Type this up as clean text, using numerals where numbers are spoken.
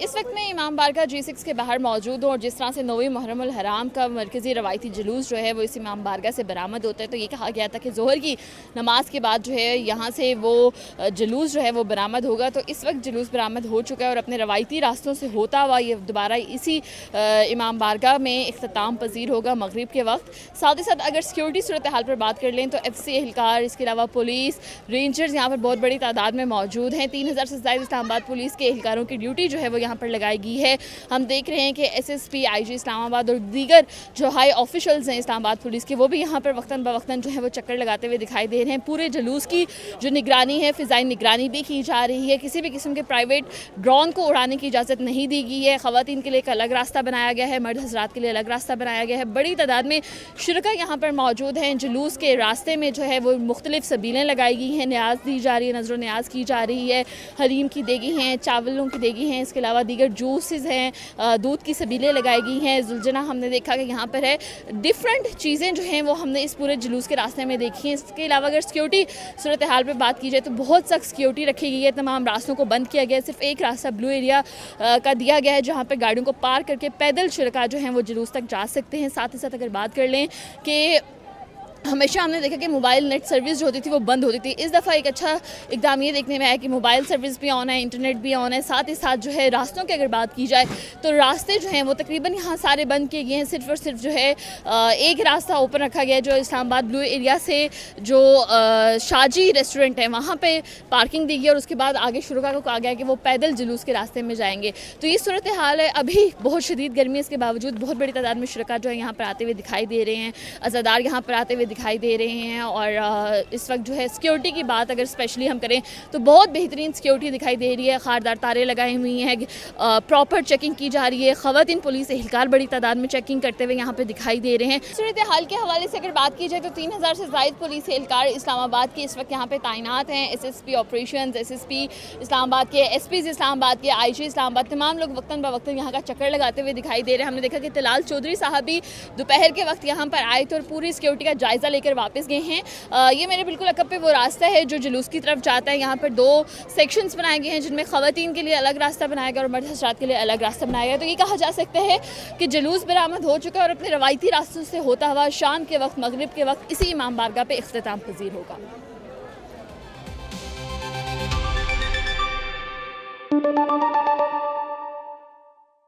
इस वक्त मैं इमाम बारगाह G6 के बाहर मौजूद हूँ और जिस तरह से 9वीं मुहर्रमुल हराम का मरकज़ी रवायती जुलूस जो है वो इस इमाम बारगाह से बरामद होता है, तो ये कहा गया था कि ज़ोहर की नमाज के बाद जो है यहाँ से वो जुलूस जो है वो बरामद होगा। तो इस वक्त जुलूस बरामद हो चुका है और अपने रवायती रास्तों से होता हुआ ये दोबारा इसी इमाम बारगाह में इख्तिताम पजीर होगा मगरिब के वक्त। साथ ही साथ अगर सिक्योरिटी सूरत हाल पर बात कर लें तो FC एहलकार, इसके अलावा पुलिस, रेंजर्स यहाँ पर बहुत बड़ी तादाद में मौजूद हैं। 3000 से ज़्यादा इस्लामाबाद पुलिस के एहलकारों की ड्यूटी जो है वो यहाँ पर लगाई गई है। हम देख रहे हैं कि SSP, IG इस्लामाबाद और दीगर जो हाई ऑफिशल्स हैं इस्लामाबाद पुलिस के, वो भी यहाँ पर वक्तन बवक्तन जो है वो चक्कर लगाते हुए दिखाई दे रहे हैं। पूरे जुलूस की जो निगरानी है, फ़िज़ाई निगरानी भी की जा रही है। किसी भी किस्म के प्राइवेट ड्रोन को उड़ाने की इजाज़त नहीं दी गई है। ख़वातीन के लिए एक अलग रास्ता बनाया गया है, मर्द हज़रात के लिए अलग रास्ता बनाया गया है। बड़ी तादाद में शुरका यहाँ पर मौजूद हैं। जुलूस के रास्ते में जो है वो मुख्तलिफ सबीलें लगाई गई हैं, न्याज दी जा रही है, नज़र न्याज की जा रही है, हलीम की देगी हैं, चावलों की देगी हैं, इसके अलावा दीगर जूसेस हैं, दूध की सबीलें लगाई गई हैं। जुलजना हमने देखा कि यहाँ पर है, डिफरेंट चीज़ें जो हैं वो हमने इस पूरे जुलूस के रास्ते में देखी हैं। इसके अलावा अगर सिक्योरिटी सूरत हाल पर बात की जाए तो बहुत सख्त सिक्योरिटी रखी गई है। तमाम रास्तों को बंद किया गया है। सिर्फ एक रास्ता ब्लू एरिया का दिया गया है जहाँ पर गाड़ियों को पार करके पैदल शुरका जो हैं वो जुलूस तक जा सकते हैं। साथ ही साथ अगर बात कर लें कि हमेशा हमने देखा कि मोबाइल नेट सर्विस जो होती थी वो बंद होती थी। इस दफ़ा एक अच्छा इक़दाम ये देखने में आया कि मोबाइल सर्विस भी ऑन है, इंटरनेट भी ऑन है। साथ ही साथ जो है रास्तों की अगर बात की जाए तो रास्ते जो हैं वो तकरीबन यहाँ सारे बंद किए गए हैं। सिर्फ और सिर्फ जो है एक रास्ता ओपन रखा गया है जो इस्लामाबाद ब्लू एरिया से जो शाजी रेस्टोरेंट है वहाँ पर पार्किंग दी गई और उसके बाद आगे शुरुका को कहा गया कि वो पैदल जुलूस के रास्ते में जाएंगे। तो ये सूरत हाल है। अभी बहुत शदीद गर्मी, इसके बावजूद बहुत बड़ी तादाद में शुरका जो है यहाँ पर आते हुए दिखाई दे रहे हैं, अज़ादार यहाँ पर आते हुए दिखाई दे रहे हैं। और इस वक्त जो है सिक्योरिटी की बात अगर स्पेशली हम करें तो बहुत बेहतरीन सिक्योरिटी दिखाई दे रही है। खारदार तारे लगाई हुई हैं, प्रॉपर चेकिंग की जा रही है। ख़वातीन पुलिस एहलकार बड़ी तादाद में चेकिंग करते हुए यहाँ पे दिखाई दे रहे हैं। सूरत हाल के हवाले से अगर बात की जाए तो 3000 से ज़ायद पुलिस एहलकार इस्लामाबाद के इस वक्त यहाँ पे तैनात हैं। SSP ऑपरेशन, SSP इस्लामाबाद के, SPs इस्लामाबाद के, IG इस्लामाबाद, तमाम लोग वक्तन बवक्तन यहाँ का चक्कर लगाते हुए दिखाई दे रहे हैं। हमने देखा कि तलाल चौधरी साहब भी दोपहर के वक्त यहाँ पर आए थे और पूरी सिक्योरिटी का जायज़ा लेकर वापस गए हैं। ये मेरे बिल्कुल अकब पे वो रास्ता है जो जुलूस की तरफ जाता है। यहाँ पर 2 सेक्शंस बनाए गए हैं जिनमें ख़वातीन के लिए अलग रास्ता बनाया गया और मर्द हज़रात के लिए अलग रास्ता बनाया गया। तो ये कहा जा सकता है कि जुलूस बरामद हो चुका है और अपने रवायती रास्तों से होता हुआ शाम के वक्त, मगरिब के वक्त इसी इमाम बारगाह पे इख्तिताम पजीर होगा।